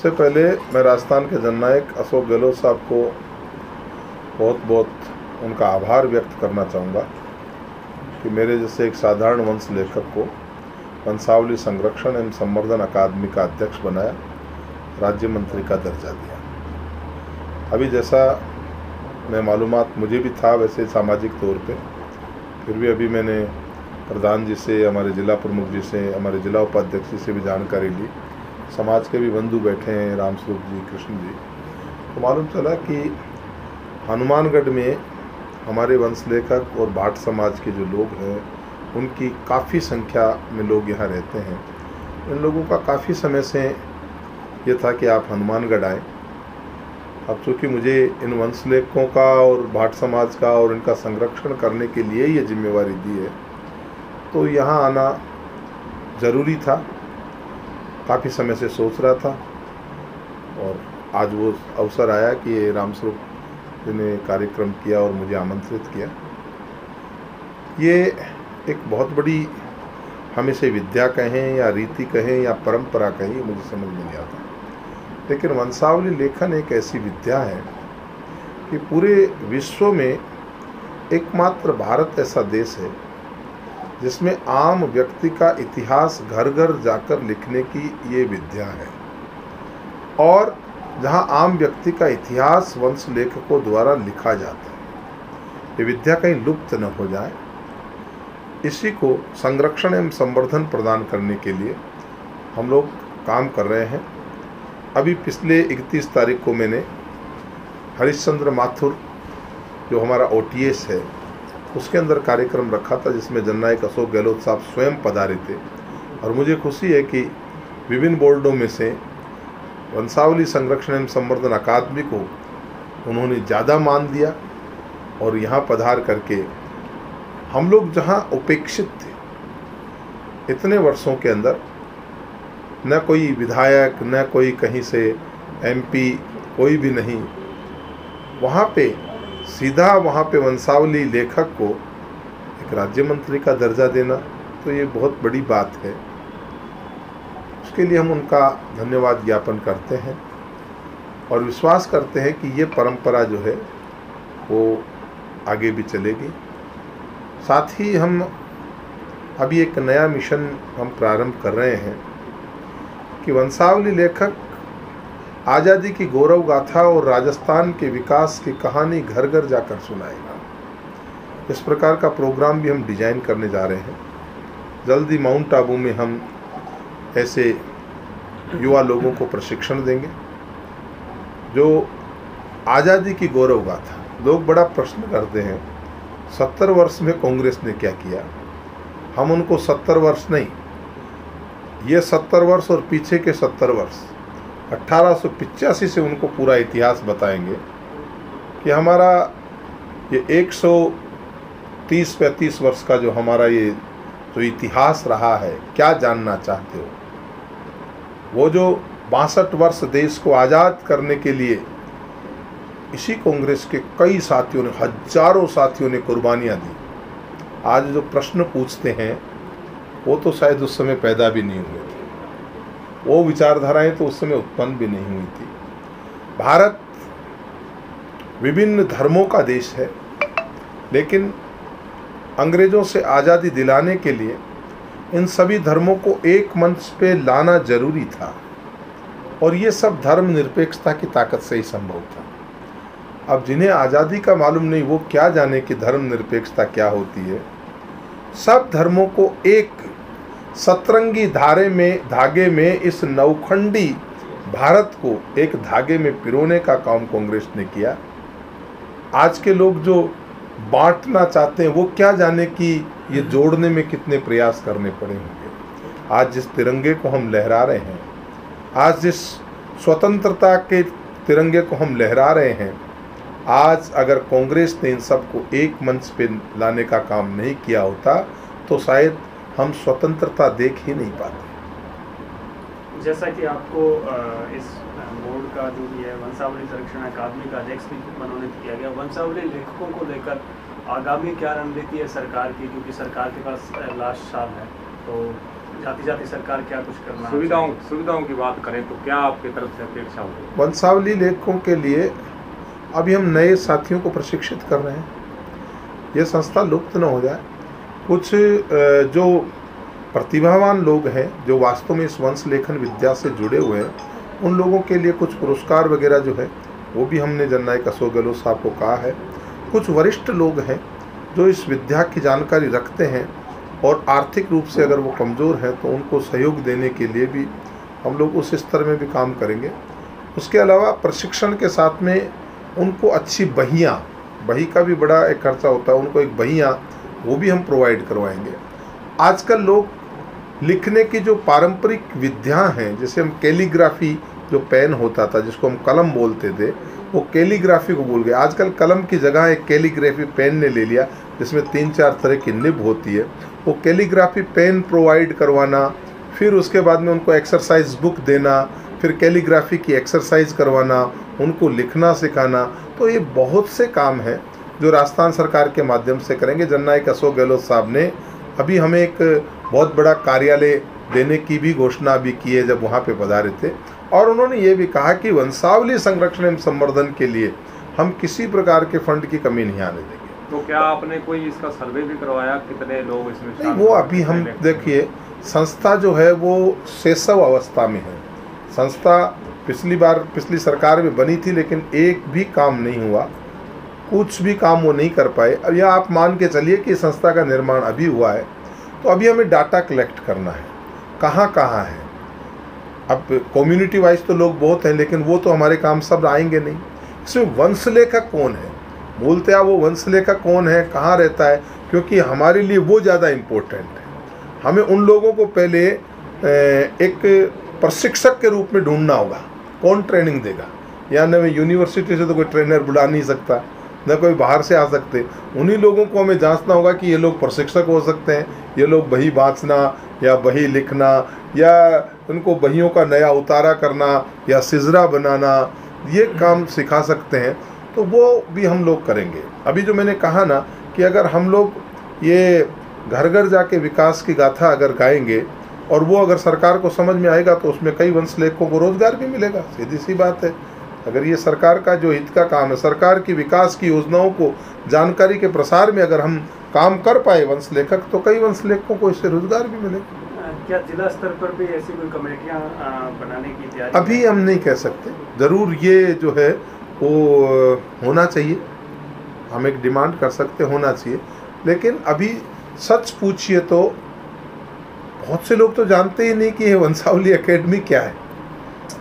सबसे पहले मैं राजस्थान के जननायक अशोक गहलोत साहब को बहुत बहुत उनका आभार व्यक्त करना चाहूँगा कि मेरे जैसे एक साधारण वंश लेखक को वंशावली संरक्षण एवं संवर्धन अकादमी का अध्यक्ष बनाया, राज्य मंत्री का दर्जा दिया। अभी जैसा मैं मालूमात मुझे भी था वैसे सामाजिक तौर पे, फिर भी अभी मैंने प्रधान जी से, हमारे जिला प्रमुख जी से, हमारे जिला उपाध्यक्ष जी से भी जानकारी ली, समाज के भी बंधु बैठे हैं, रामस्वरूप जी, कृष्ण जी, तो मालूम चला कि हनुमानगढ़ में हमारे वंश लेखक और भाट समाज के जो लोग हैं उनकी काफ़ी संख्या में लोग यहाँ रहते हैं। इन लोगों का काफ़ी समय से ये था कि आप हनुमानगढ़ आएँ। अब चूँकि मुझे इन वंश लेखकों का और भाट समाज का और इनका संरक्षण करने के लिए ये जिम्मेवारी दी है, तो यहाँ आना ज़रूरी था। काफ़ी समय से सोच रहा था और आज वो अवसर आया कि ये रामस्वरूप जी ने कार्यक्रम किया और मुझे आमंत्रित किया। ये एक बहुत बड़ी, हम इसे विद्या कहें या रीति कहें या परंपरा कहें, ये मुझे समझ में नहीं आता, लेकिन वंशावली लेखन एक ऐसी विद्या है कि पूरे विश्व में एकमात्र भारत ऐसा देश है जिसमें आम व्यक्ति का इतिहास घर घर जाकर लिखने की ये विद्या है, और जहाँ आम व्यक्ति का इतिहास वंश लेखकों द्वारा लिखा जाता है। ये विद्या कहीं लुप्त न हो जाए, इसी को संरक्षण एवं संवर्धन प्रदान करने के लिए हम लोग काम कर रहे हैं। अभी पिछले 31 तारीख को मैंने हरिश्चंद्र माथुर जो हमारा OTS है उसके अंदर कार्यक्रम रखा था, जिसमें जननायक अशोक गहलोत साहब स्वयं पधारे थे। और मुझे खुशी है कि विभिन्न बोर्डों में से वंशावली संरक्षण एवं संवर्धन अकादमी को उन्होंने ज़्यादा मान दिया और यहाँ पधार करके हम लोग जहाँ उपेक्षित थे इतने वर्षों के अंदर, न कोई विधायक, न कोई कहीं से MP, कोई भी नहीं, वहाँ पे सीधा वहाँ पे वंशावली लेखक को एक राज्य मंत्री का दर्जा देना, तो ये बहुत बड़ी बात है। उसके लिए हम उनका धन्यवाद ज्ञापन करते हैं और विश्वास करते हैं कि ये परंपरा जो है वो आगे भी चलेगी। साथ ही हम अभी एक नया मिशन हम प्रारंभ कर रहे हैं कि वंशावली लेखक आज़ादी की गौरव गाथा और राजस्थान के विकास की कहानी घर घर जाकर सुनाएगा। इस प्रकार का प्रोग्राम भी हम डिजाइन करने जा रहे हैं। जल्दी माउंट आबू में हम ऐसे युवा लोगों को प्रशिक्षण देंगे जो आज़ादी की गौरव गाथा। लोग बड़ा प्रश्न करते हैं 70 वर्ष में कांग्रेस ने क्या किया। हम उनको 70 वर्ष नहीं, ये 70 वर्ष और पीछे के 70 वर्ष 1885 से उनको पूरा इतिहास बताएंगे कि हमारा ये 130-35 वर्ष का जो हमारा ये जो इतिहास रहा है, क्या जानना चाहते हो। वो जो 62 वर्ष देश को आज़ाद करने के लिए इसी कांग्रेस के कई साथियों ने, हजारों साथियों ने कुर्बानियाँ दी। आज जो प्रश्न पूछते हैं वो तो शायद उस समय पैदा भी नहीं हुए थे, वो विचारधाराएं तो उस समय उत्पन्न भी नहीं हुई थी। भारत विभिन्न धर्मों का देश है, लेकिन अंग्रेजों से आज़ादी दिलाने के लिए इन सभी धर्मों को एक मंच पे लाना जरूरी था, और ये सब धर्मनिरपेक्षता की ताकत से ही संभव था। अब जिन्हें आज़ादी का मालूम नहीं वो क्या जाने कि धर्मनिरपेक्षता क्या होती है। सब धर्मों को एक सतरंगी धागे में इस नौखंडी भारत को एक धागे में पिरोने का काम कांग्रेस ने किया। आज के लोग जो बांटना चाहते हैं वो क्या जाने कि ये जोड़ने में कितने प्रयास करने पड़े होंगे। आज जिस तिरंगे को हम लहरा रहे हैं, आज जिस स्वतंत्रता के तिरंगे को हम लहरा रहे हैं, आज अगर कांग्रेस ने इन सबको एक मंच पे लाने का काम नहीं किया होता तो शायद हम स्वतंत्रता देख ही नहीं पाते। जैसा कि आपको इस बोर्ड का जो भी है वंशावली संरक्षण अकादमी का अध्यक्ष भी मनोनीत किया गया, वंशावली लेखकों को लेकर आगामी क्या रणनीति है सरकार की, क्योंकि सरकार के पास लास्ट साल है, तो जाती सरकार क्या कुछ करना सुविधाओं की बात करें तो क्या आपकी तरफ से अपेक्षा होगी? वंशावली लेखकों के लिए अभी हम नए साथियों को प्रशिक्षित कर रहे हैं। ये संस्था लुप्त न हो जाए। कुछ जो प्रतिभावान लोग हैं जो वास्तव में इस वंश लेखन विद्या से जुड़े हुए हैं, उन लोगों के लिए कुछ पुरस्कार वगैरह जो है वो भी हमने जननायक अशोक गहलोत साहब को कहा है। कुछ वरिष्ठ लोग हैं जो इस विद्या की जानकारी रखते हैं और आर्थिक रूप से अगर वो कमज़ोर हैं तो उनको सहयोग देने के लिए भी हम लोग उस स्तर में भी काम करेंगे। उसके अलावा प्रशिक्षण के साथ में उनको अच्छी बहियाँ, बही का भी बड़ा एक खर्चा होता है, उनको एक बहियाँ वो भी हम प्रोवाइड करवाएंगे। आजकल लोग लिखने की जो पारंपरिक विद्या हैं, जैसे हम कैलीग्राफी जो पेन होता था जिसको हम कलम बोलते थे, वो कैलीग्राफी को भूल गए। आजकल कलम की जगह एक कैलीग्राफी पेन ने ले लिया जिसमें 3-4 तरह की निब होती है। वो कैलीग्राफी पेन प्रोवाइड करवाना, फिर उसके बाद में उनको एक्सरसाइज बुक देना, फिर कैलीग्राफी की एक्सरसाइज करवाना, उनको लिखना सिखाना। तो ये बहुत से काम हैं जो राजस्थान सरकार के माध्यम से करेंगे। जननायक अशोक गहलोत साहब ने अभी हमें एक बहुत बड़ा कार्यालय देने की भी घोषणा भी की है जब वहाँ पे पधारे थे, और उन्होंने ये भी कहा कि वंशावली संरक्षण एवं संवर्धन के लिए हम किसी प्रकार के फंड की कमी नहीं आने देंगे। तो क्या आपने कोई इसका सर्वे भी करवाया, कितने लोग इसमें नहीं, वो अभी हम देखिए, संस्था जो है वो शैशव अवस्था में है। संस्था पिछली सरकार में बनी थी लेकिन एक भी काम नहीं हुआ, कुछ भी काम वो नहीं कर पाए। अब यह आप मान के चलिए कि संस्था का निर्माण अभी हुआ है, तो अभी हमें डाटा कलेक्ट करना है कहाँ कहाँ है। अब कम्युनिटी वाइज तो लोग बहुत हैं लेकिन वो तो हमारे काम सब आएंगे नहीं। इसमें वंश लेखक कौन है, बोलते हैं वो वंश लेखक कौन है, कहाँ रहता है, क्योंकि हमारे लिए वो ज़्यादा इम्पोर्टेंट है। हमें उन लोगों को पहले एक प्रशिक्षक के रूप में ढूंढना होगा। कौन ट्रेनिंग देगा? या न यूनिवर्सिटी से तो कोई ट्रेनर बुला नहीं सकता, न कोई बाहर से आ सकते। उन्हीं लोगों को हमें जांचना होगा कि ये लोग प्रशिक्षक हो सकते हैं, ये लोग बही बाँचना या बही लिखना या उनको बहियों का नया उतारा करना या सिजरा बनाना, ये काम सिखा सकते हैं। तो वो भी हम लोग करेंगे। अभी जो मैंने कहा ना कि अगर हम लोग ये घर घर जाके विकास की गाथा अगर गाएंगे और वो अगर सरकार को समझ में आएगा तो उसमें कई वंश लेखकों को रोजगार भी मिलेगा। सीधी सी बात है। अगर ये सरकार का जो हित का काम है, सरकार की विकास की योजनाओं को जानकारी के प्रसार में अगर हम काम कर पाए वंश लेखक, तो कई वंश लेखकों को इससे रोजगार भी मिलेगा। क्या जिला स्तर पर भी ऐसी कोई कमेटियां बनाने की तैयारी? अभी हम नहीं कह सकते, ज़रूर ये जो है वो होना चाहिए, हम एक डिमांड कर सकते, होना चाहिए। लेकिन अभी सच पूछिए तो बहुत से लोग तो जानते ही नहीं कि ये वंशावली एकेडमी क्या है।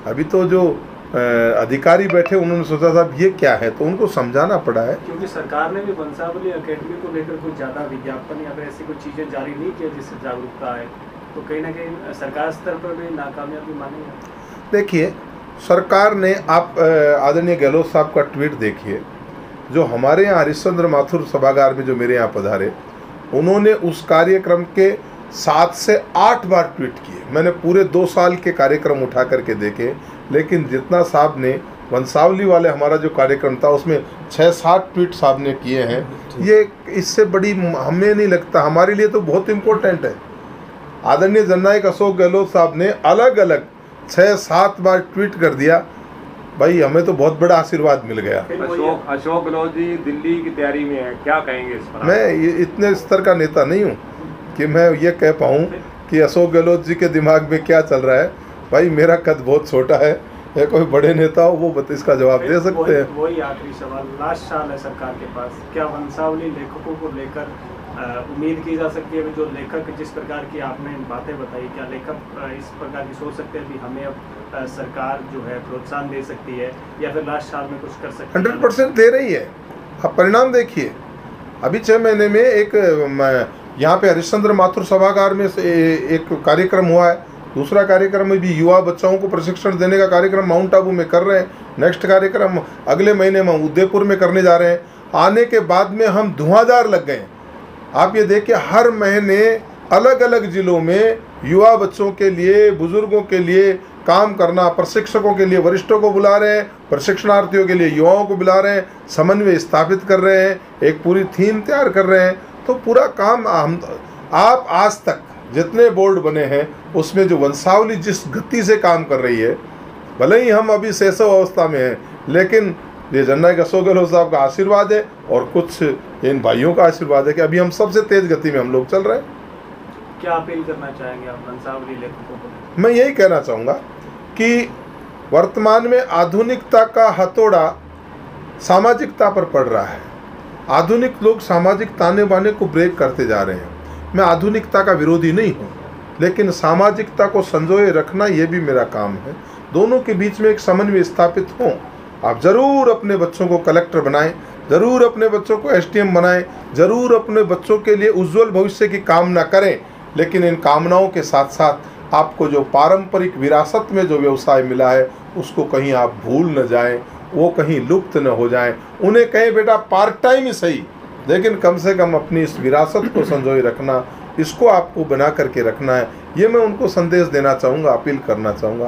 अभी तो जो अधिकारी बैठे उन्होंने सोचा था ये क्या है, तो उनको समझाना पड़ा है। क्योंकि सरकार ने भी वंशावली एकेडमी को लेकर कुछ ज़्यादा विज्ञापन या फिर ऐसी कुछ चीज़ें जारी नहीं किया जिससे जागरूकता आए, तो कहीं ना कहीं सरकार स्तर पर भी नाकामयाबी मानी है। देखिए, सरकार ने, आप आदरणीय गहलोत साहब का ट्वीट देखिए, जो हमारे यहाँ हरिश्चंद्र माथुर सभागार में जो मेरे यहाँ पधारे, उन्होंने उस कार्यक्रम के 7 से 8 बार ट्वीट किए। मैंने पूरे 2 साल के कार्यक्रम उठा करके देखे, लेकिन जितना साहब ने वंशावली वाले हमारा जो कार्यक्रम था उसमें 6-7 ट्वीट साहब ने किए हैं। ये इससे बड़ी हमें नहीं लगता, हमारे लिए तो बहुत इम्पोर्टेंट है। आदरणीय जननायक अशोक गहलोत साहब ने अलग अलग 6-7 बार ट्वीट कर दिया, भाई हमें तो बहुत बड़ा आशीर्वाद मिल गया। अशोक गहलोत जी दिल्ली की तैयारी में है, क्या कहेंगे इस पर? मैं इतने स्तर का नेता नहीं हूँ कि मैं ये कह पाऊँ कि अशोक गहलोत जी के दिमाग में क्या चल रहा है। भाई मेरा कद बहुत छोटा है, या कोई बड़े नेता हो वो इसका जवाब दे सकते हैं। वही आखिरी सवाल, लास्ट साल है सरकार के पास, क्या वंशावली लेखकों को लेकर उम्मीद की जा सकती है? जो लेखक जिस प्रकार की आपने बातें बताई, क्या लेखक इस प्रकार की सोच सकते हैं कि हमें अब सरकार जो है प्रोत्साहन दे सकती है या फिर लास्ट साल में कुछ कर सकती है? 100% दे रही है। आप परिणाम देखिए, अभी 6 महीने में एक यहाँ पे हरिश्चंद्र माथुर सभागार में एक कार्यक्रम हुआ है, दूसरा कार्यक्रम में भी युवा बच्चों को प्रशिक्षण देने का कार्यक्रम माउंट आबू में कर रहे हैं, नेक्स्ट कार्यक्रम अगले महीने में उदयपुर में करने जा रहे हैं। आने के बाद में हम धुआंधार लग गए। आप ये देखिए, हर महीने अलग अलग ज़िलों में युवा बच्चों के लिए, बुजुर्गों के लिए काम करना, प्रशिक्षकों के लिए वरिष्ठों को बुला रहे हैं, प्रशिक्षणार्थियों के लिए युवाओं को बुला रहे हैं, समन्वय स्थापित कर रहे हैं, एक पूरी थीम तैयार कर रहे हैं। तो पूरा काम आप आज तक जितने बोर्ड बने हैं उसमें जो वंशावली जिस गति से काम कर रही है, भले ही हम अभी शैशव अवस्था में हैं, लेकिन ये जननायक अशोक गहलोत साहब का आशीर्वाद है और कुछ इन भाइयों का आशीर्वाद है कि अभी हम सबसे तेज गति में हम लोग चल रहे हैं। क्या अपील करना चाहेंगे आप वंशावली लेखकों को? मैं यही कहना चाहूँगा कि वर्तमान में आधुनिकता का हथौड़ा सामाजिकता पर पड़ रहा है। आधुनिक लोग सामाजिक ताने बाने को ब्रेक करते जा रहे हैं। मैं आधुनिकता का विरोधी नहीं हूँ, लेकिन सामाजिकता को संजोए रखना ये भी मेरा काम है। दोनों के बीच में एक समन्वय स्थापित हो। आप ज़रूर अपने बच्चों को कलेक्टर बनाएं, ज़रूर अपने बच्चों को एसडीएम बनाएं, ज़रूर अपने बच्चों के लिए उज्जवल भविष्य की कामना करें, लेकिन इन कामनाओं के साथ साथ आपको जो पारंपरिक विरासत में जो व्यवसाय मिला है उसको कहीं आप भूल न जाएं, वो कहीं लुप्त न हो जाएं। उन्हें कहें बेटा पार्ट टाइम ही सही, लेकिन कम से कम अपनी इस विरासत को संजोए रखना, इसको आपको बना करके रखना है। ये मैं उनको संदेश देना चाहूँगा, अपील करना चाहूँगा।